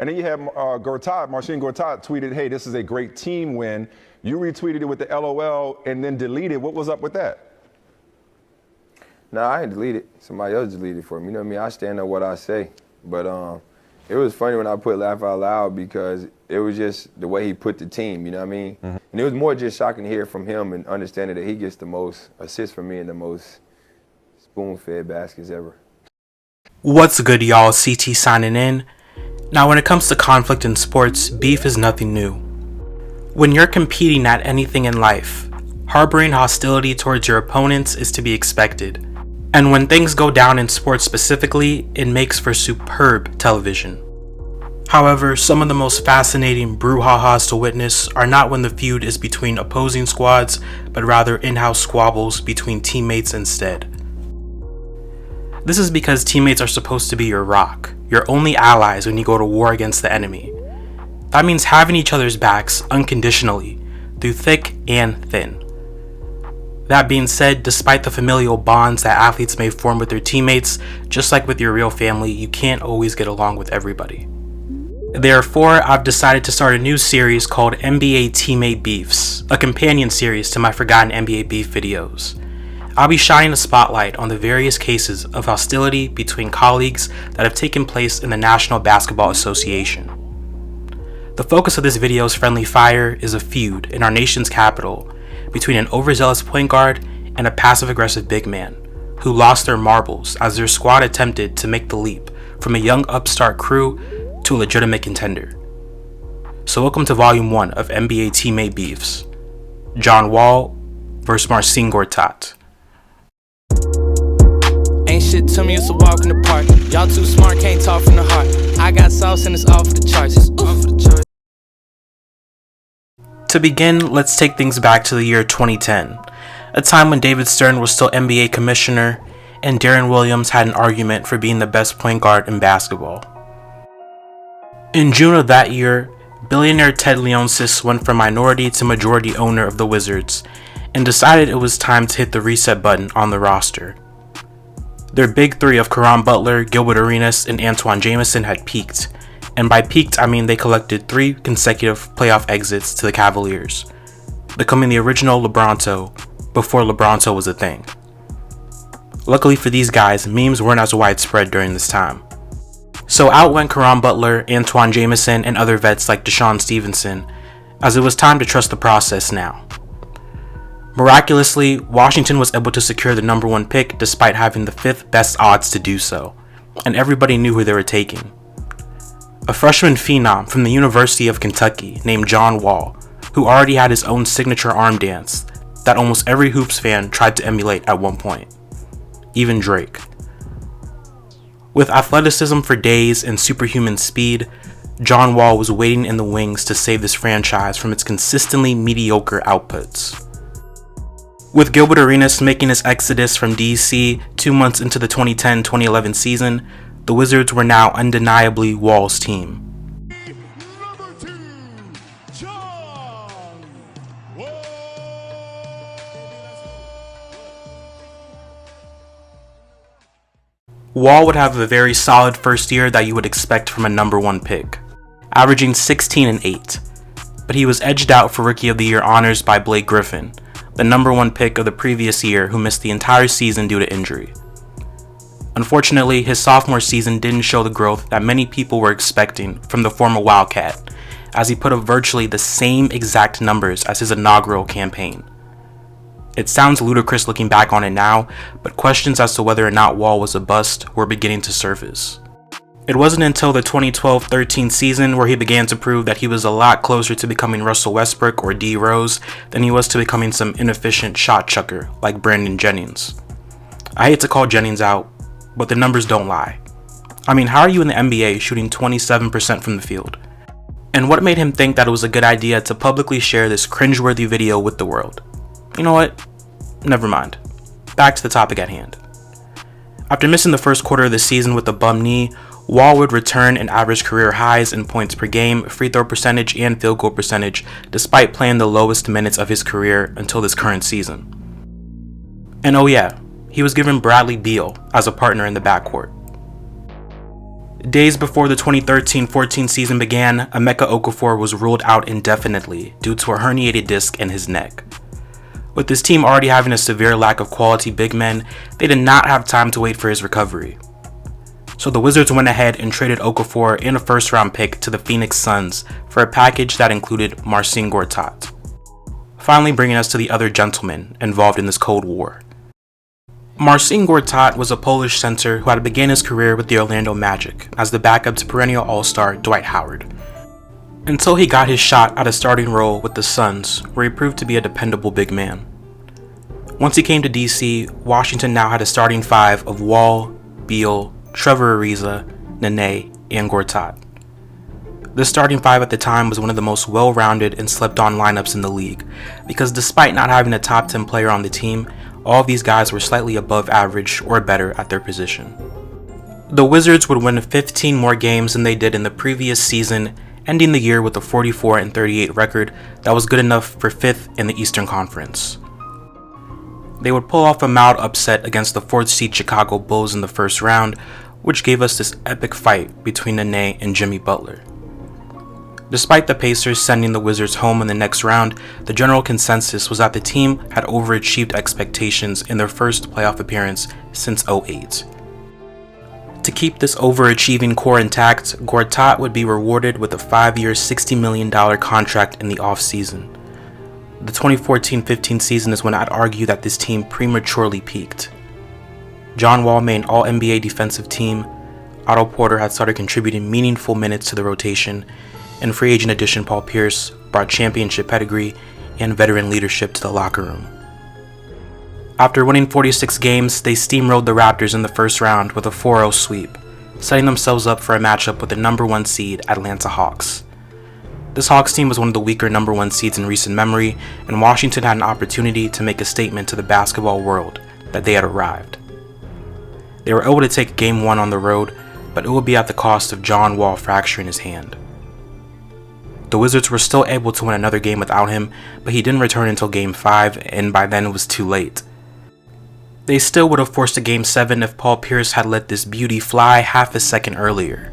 And then you have Marcin Gortat tweeted, hey, this is a great team win. You retweeted it with the LOL and then deleted. What was up with that? No, I ain't deleted. Somebody else deleted it for me. You know what I mean? I stand on what I say. But it was funny when I put laugh out loud because it was just the way he put the team, you know what I mean? Mm-hmm. And it was more just shocking to hear from him and understanding that he gets the most assists from me and the most spoon-fed baskets ever. What's good, y'all? CT signing in. Now, when it comes to conflict in sports, beef is nothing new. When you're competing at anything in life, harboring hostility towards your opponents is to be expected. And when things go down in sports specifically, it makes for superb television. However, some of the most fascinating brouhahas to witness are not when the feud is between opposing squads, but rather in-house squabbles between teammates instead. This is because teammates are supposed to be your rock, your only allies when you go to war against the enemy. That means having each other's backs unconditionally, through thick and thin. That being said, despite the familial bonds that athletes may form with their teammates, just like with your real family, you can't always get along with everybody. Therefore, I've decided to start a new series called NBA Teammate Beefs, a companion series to my Forgotten NBA Beef videos. I'll be shining a spotlight on the various cases of hostility between colleagues that have taken place in the National Basketball Association. The focus of this video's friendly fire is a feud in our nation's capital between an overzealous point guard and a passive-aggressive big man who lost their marbles as their squad attempted to make the leap from a young upstart crew to a legitimate contender. So welcome to Volume 1 of NBA Teammate Beefs. John Wall vs. Marcin Gortat. Ain't shit to me, it's a walk in the park. Y'all too smart, can't talk from the heart. I got sauce and it's all for the charts. It's all for the charts. To begin, let's take things back to the year 2010, a time when David Stern was still NBA commissioner and Deron Williams had an argument for being the best point guard in basketball. In June of that year, billionaire Ted Leonsis went from minority to majority owner of the Wizards and decided it was time to hit the reset button on the roster. Their big three of Caron Butler, Gilbert Arenas, and Antoine Jamison had peaked. And by peaked, I mean they collected 3 consecutive playoff exits to the Cavaliers, becoming the original LeBronto before LeBronto was a thing. Luckily for these guys, memes weren't as widespread during this time. So out went Caron Butler, Antoine Jamison, and other vets like Deshaun Stevenson, as it was time to trust the process now. Miraculously, Washington was able to secure the number 1 pick despite having the 5th best odds to do so, and everybody knew who they were taking. A freshman phenom from the University of Kentucky named John Wall, who already had his own signature arm dance that almost every Hoops fan tried to emulate at one point, even Drake. With athleticism for days and superhuman speed, John Wall was waiting in the wings to save this franchise from its consistently mediocre outputs. With Gilbert Arenas making his exodus from DC 2 months into the 2010-2011 season, the Wizards were now undeniably Wall's team. Number 2, John Wall. Wall would have a very solid first year that you would expect from a number 1 pick, averaging 16 and 8, but he was edged out for Rookie of the Year honors by Blake Griffin, the number 1 pick of the previous year who missed the entire season due to injury. Unfortunately, his sophomore season didn't show the growth that many people were expecting from the former Wildcat, as he put up virtually the same exact numbers as his inaugural campaign. It sounds ludicrous looking back on it now, but questions as to whether or not Wall was a bust were beginning to surface. It wasn't until the 2012-13 season where he began to prove that he was a lot closer to becoming Russell Westbrook or D. Rose than he was to becoming some inefficient shot chucker like Brandon Jennings. I hate to call Jennings out, but the numbers don't lie. I mean, how are you in the NBA shooting 27% from the field? And what made him think that it was a good idea to publicly share this cringeworthy video with the world? You know what? Never mind. Back to the topic at hand. After missing the first quarter of the season with a bum knee, Wall would return and average career highs in points per game, free throw percentage, and field goal percentage, despite playing the lowest minutes of his career until this current season. And oh yeah, he was given Bradley Beal as a partner in the backcourt. Days before the 2013-14 season began, Emeka Okafor was ruled out indefinitely due to a herniated disc in his neck. With this team already having a severe lack of quality big men, they did not have time to wait for his recovery. So the Wizards went ahead and traded Okafor and a first-round pick to the Phoenix Suns for a package that included Marcin Gortat. Finally bringing us to the other gentleman involved in this Cold War. Marcin Gortat was a Polish center who had begun his career with the Orlando Magic as the backup to perennial All-Star Dwight Howard, until he got his shot at a starting role with the Suns, where he proved to be a dependable big man. Once he came to DC, Washington now had a starting five of Wall, Beal, Trevor Ariza, Nene, and Gortat. This starting five at the time was one of the most well-rounded and slept-on lineups in the league, because despite not having a top 10 player on the team, all of these guys were slightly above average or better at their position. The Wizards would win 15 more games than they did in the previous season, ending the year with a 44-38 record that was good enough for 5th in the Eastern Conference. They would pull off a mild upset against the 4th seed Chicago Bulls in the first round, which gave us this epic fight between Nene and Jimmy Butler. Despite the Pacers sending the Wizards home in the next round, the general consensus was that the team had overachieved expectations in their first playoff appearance since 2008. To keep this overachieving core intact, Gortat would be rewarded with a 5-year, $60 million contract in the offseason. The 2014-15 season is when I'd argue that this team prematurely peaked. John Wall made an All-NBA defensive team, Otto Porter had started contributing meaningful minutes to the rotation, and free agent addition Paul Pierce brought championship pedigree and veteran leadership to the locker room. After winning 46 games, they steamrolled the Raptors in the first round with a 4-0 sweep, setting themselves up for a matchup with the number 1 seed Atlanta Hawks. This Hawks team was one of the weaker number 1 seeds in recent memory, and Washington had an opportunity to make a statement to the basketball world that they had arrived. They were able to take Game 1 on the road, but it would be at the cost of John Wall fracturing his hand. The Wizards were still able to win another game without him, but he didn't return until Game 5, and by then it was too late. They still would have forced a Game 7 if Paul Pierce had let this beauty fly half a second earlier.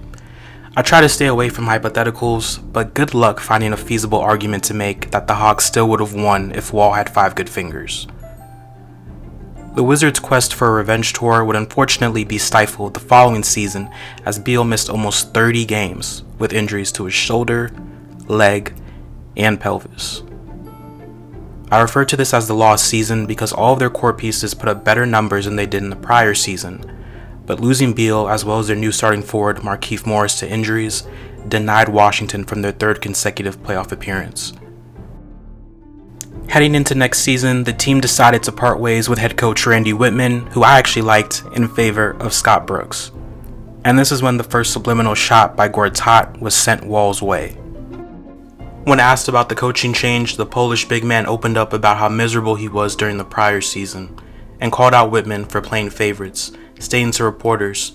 I try to stay away from hypotheticals, but good luck finding a feasible argument to make that the Hawks still would have won if Wall had 5 good fingers. The Wizards' quest for a revenge tour would unfortunately be stifled the following season as Beal missed almost 30 games with injuries to his shoulder, leg, and pelvis. I refer to this as the lost season because all of their core pieces put up better numbers than they did in the prior season, but losing Beal as well as their new starting forward Markieff Morris to injuries denied Washington from their 3rd consecutive playoff appearance. Heading into next season, the team decided to part ways with head coach Randy Whitman, who I actually liked, in favor of Scott Brooks. And this is when the first subliminal shot by Gortat was sent Wall's way. When asked about the coaching change, the Polish big man opened up about how miserable he was during the prior season, and called out Whitman for playing favorites, stating to reporters,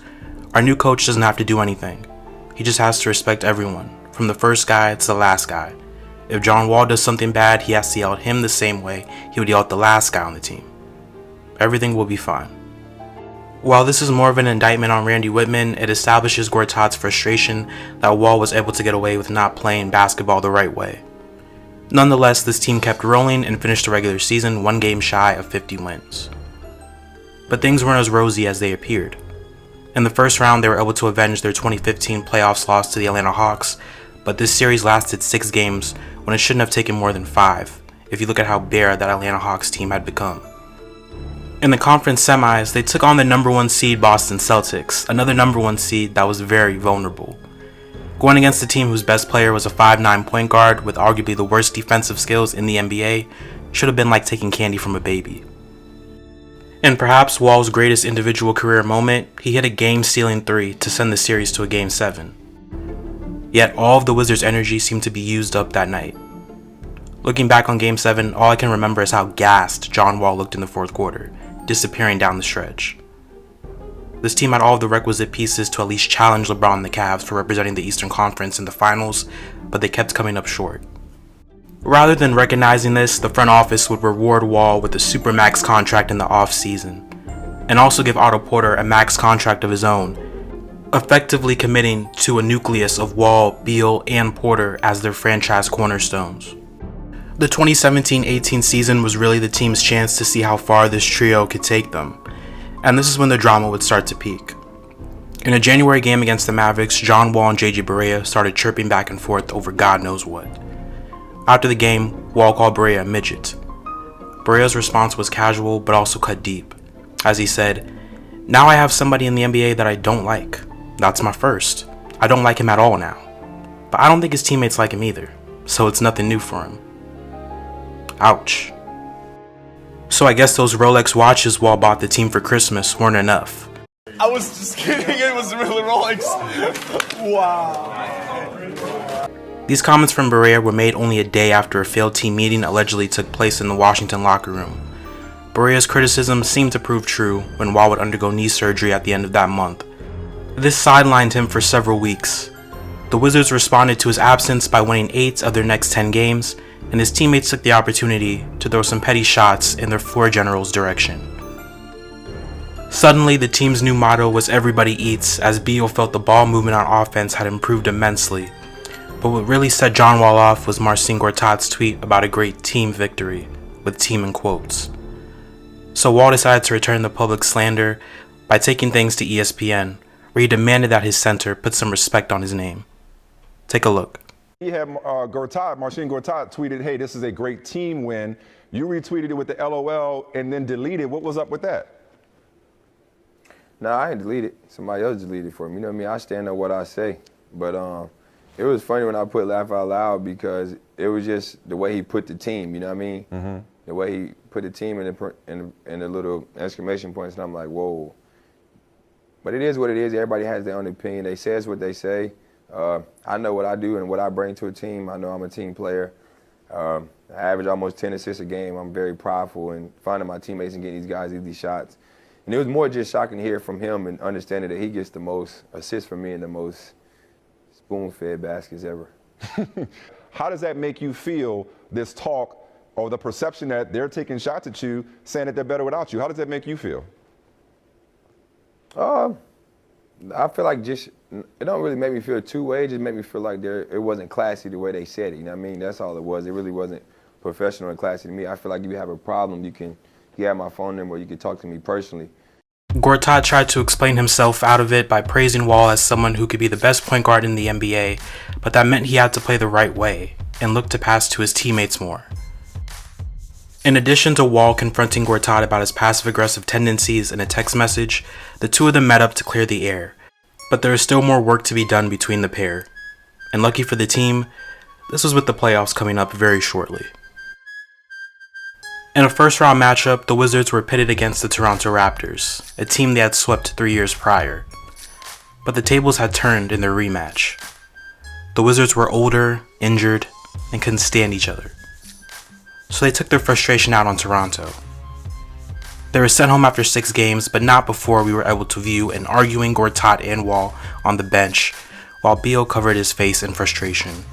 "Our new coach doesn't have to do anything. He just has to respect everyone, from the first guy to the last guy. If John Wall does something bad, he has to yell at him the same way he would yell at the last guy on the team. Everything will be fine." While this is more of an indictment on Randy Whitman, it establishes Gortat's frustration that Wall was able to get away with not playing basketball the right way. Nonetheless, this team kept rolling and finished the regular season 1 game shy of 50 wins. But things weren't as rosy as they appeared. In the first round, they were able to avenge their 2015 playoffs loss to the Atlanta Hawks, but this series lasted 6 games when it shouldn't have taken more than 5, if you look at how bare that Atlanta Hawks team had become. In the conference semis, they took on the number 1 seed Boston Celtics, another number 1 seed that was very vulnerable. Going against a team whose best player was a 5'9" point guard with arguably the worst defensive skills in the NBA should have been like taking candy from a baby. In perhaps Wall's greatest individual career moment, he hit a game-sealing 3 to send the series to a Game 7. Yet all of the Wizards' energy seemed to be used up that night. Looking back on Game 7, all I can remember is how gassed John Wall looked in the 4th quarter, disappearing down the stretch. This team had all of the requisite pieces to at least challenge LeBron and the Cavs for representing the Eastern Conference in the finals, but they kept coming up short. Rather than recognizing this, the front office would reward Wall with a supermax contract in the off-season, and also give Otto Porter a max contract of his own, effectively committing to a nucleus of Wall, Beal, and Porter as their franchise cornerstones. The 2017-18 season was really the team's chance to see how far this trio could take them, and this is when the drama would start to peak. In a January game against the Mavericks, John Wall and JJ Barea started chirping back and forth over God knows what. After the game, Wall called Barea a midget. Barea's response was casual but also cut deep, as he said, "Now I have somebody in the NBA that I don't like. That's my first. I don't like him at all now. But I don't think his teammates like him either, so it's nothing new for him." Ouch. So I guess those Rolex watches Wall bought the team for Christmas weren't enough. I was just kidding, it was really Rolex. Wow. These comments from Barea were made only a day after a failed team meeting allegedly took place in the Washington locker room. Barea's criticism seemed to prove true when Wall would undergo knee surgery at the end of that month. This sidelined him for several weeks. The Wizards responded to his absence by winning 8 of their next 10 games, and his teammates took the opportunity to throw some petty shots in their floor general's direction. Suddenly, the team's new motto was "Everybody Eats," as Beal felt the ball movement on offense had improved immensely. But what really set John Wall off was Marcin Gortat's tweet about a great team victory, with team in quotes. So Wall decided to return the public slander by taking things to ESPN, where he demanded that his center put some respect on his name. Take a look. He had Marcin Gortat tweeted, "Hey, this is a great team win." You retweeted it with the LOL and then deleted. What was up with that? No, I ain't delete it. Somebody else deleted it for me. You know what I mean? I stand on what I say. But it was funny when I put laugh out loud because it was just the way he put the team. You know what I mean? Mm-hmm. The way he put the team in the little exclamation points, and I'm like, whoa. But it is what it is. Everybody has their own opinion. They say what they say. I know what I do and what I bring to a team. I know I'm a team player. I average almost 10 assists a game. I'm very prideful in finding my teammates and getting these guys these shots. And it was more just shocking to hear from him and understanding that he gets the most assists from me and the most spoon-fed baskets ever. How does that make you feel, this talk or the perception that they're taking shots at you, saying that they're better without you? How does that make you feel? I feel like it don't really make me feel two-way. It just make me feel like it wasn't classy the way they said it. You know what I mean? That's all it was. It really wasn't professional and classy to me. I feel like if you have a problem, you have my phone number, or you can talk to me personally. Gortat tried to explain himself out of it by praising Wall as someone who could be the best point guard in the NBA, but that meant he had to play the right way and look to pass to his teammates more. In addition to Wall confronting Gortat about his passive-aggressive tendencies in a text message, the two of them met up to clear the air. But there is still more work to be done between the pair. And lucky for the team, this was with the playoffs coming up very shortly. In a first-round matchup, the Wizards were pitted against the Toronto Raptors, a team they had swept 3 years prior. But the tables had turned in their rematch. The Wizards were older, injured, and couldn't stand each other. So they took their frustration out on Toronto. They were sent home after 6 games, but not before we were able to view an arguing Gortat and Wall on the bench, while Beal covered his face in frustration.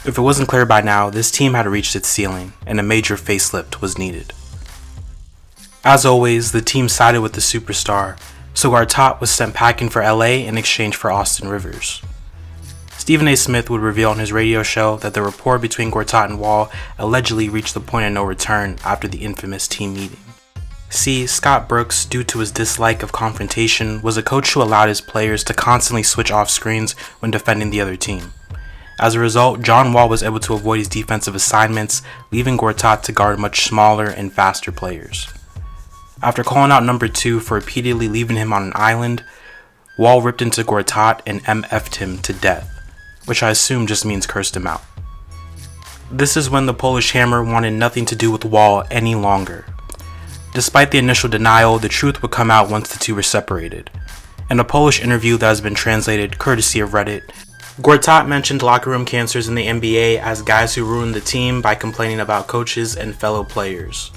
If it wasn't clear by now, this team had reached its ceiling, and a major facelift was needed. As always, the team sided with the superstar, so Gortat was sent packing for LA in exchange for Austin Rivers. Stephen A. Smith would reveal on his radio show that the rapport between Gortat and Wall allegedly reached the point of no return after the infamous team meeting. See, Scott Brooks, due to his dislike of confrontation, was a coach who allowed his players to constantly switch off screens when defending the other team. As a result, John Wall was able to avoid his defensive assignments, leaving Gortat to guard much smaller and faster players. After calling out number 2 for repeatedly leaving him on an island, Wall ripped into Gortat and MF'd him to death, which I assume just means cursed him out. This is when the Polish Hammer wanted nothing to do with Wall any longer. Despite the initial denial, the truth would come out once the two were separated. In a Polish interview that has been translated courtesy of Reddit, Gortat mentioned locker room cancers in the NBA as guys who ruined the team by complaining about coaches and fellow players.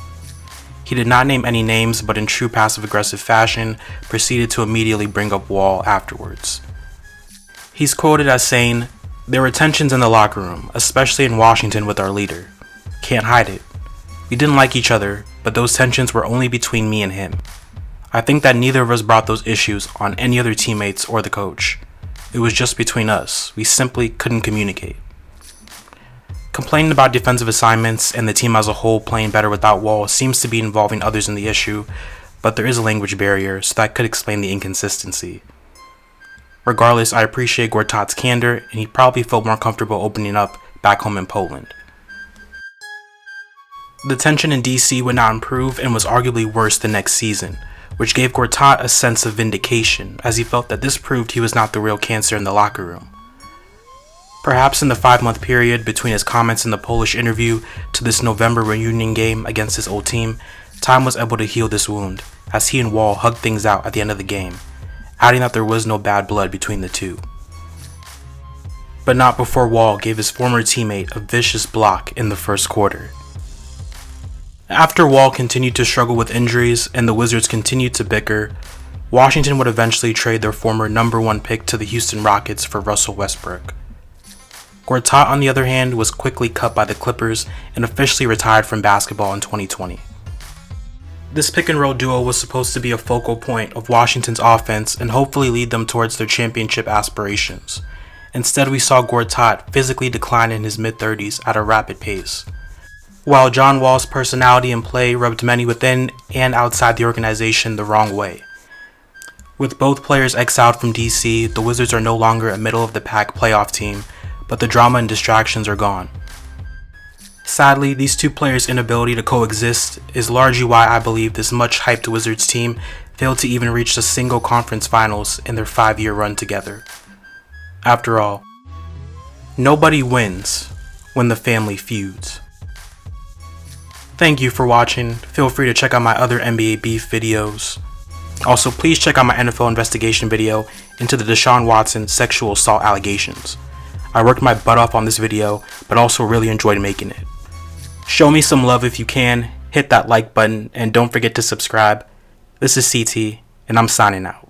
He did not name any names, but in true passive-aggressive fashion, proceeded to immediately bring up Wall afterwards. He's quoted as saying, "There were tensions in the locker room, especially in Washington with our leader. Can't hide it. We didn't like each other, but those tensions were only between me and him. I think that neither of us brought those issues on any other teammates or the coach. It was just between us. We simply couldn't communicate. Complaining about defensive assignments and the team as a whole playing better without Wall seems to be involving others in the issue, but there is a language barrier, so that could explain the inconsistency. Regardless, I appreciate Gortat's candor, and he probably felt more comfortable opening up back home in Poland. The tension in DC would not improve and was arguably worse the next season, which gave Gortat a sense of vindication, as he felt that this proved he was not the real cancer in the locker room. Perhaps in the 5-month period between his comments in the Polish interview to this November reunion game against his old team, time was able to heal this wound, as he and Wall hugged things out at the end of the game, adding that there was no bad blood between the two. But not before Wall gave his former teammate a vicious block in the first quarter. After Wall continued to struggle with injuries and the Wizards continued to bicker, Washington would eventually trade their former number 1 pick to the Houston Rockets for Russell Westbrook. Gortat, on the other hand, was quickly cut by the Clippers and officially retired from basketball in 2020. This pick-and-roll duo was supposed to be a focal point of Washington's offense and hopefully lead them towards their championship aspirations. Instead, we saw Gortat physically decline in his mid-30s at a rapid pace. While John Wall's personality and play rubbed many within and outside the organization the wrong way. With both players exiled from DC, the Wizards are no longer a middle-of-the-pack playoff team, but the drama and distractions are gone. Sadly, these two players' inability to coexist is largely why I believe this much-hyped Wizards team failed to even reach the single conference finals in their 5-year run together. After all, nobody wins when the family feuds. Thank you for watching. Feel free to check out my other NBA beef videos. Also, please check out my NFL investigation video into the Deshaun Watson sexual assault allegations. I worked my butt off on this video, but also really enjoyed making it. Show me some love if you can, hit that like button, and don't forget to subscribe. This is CT, and I'm signing out.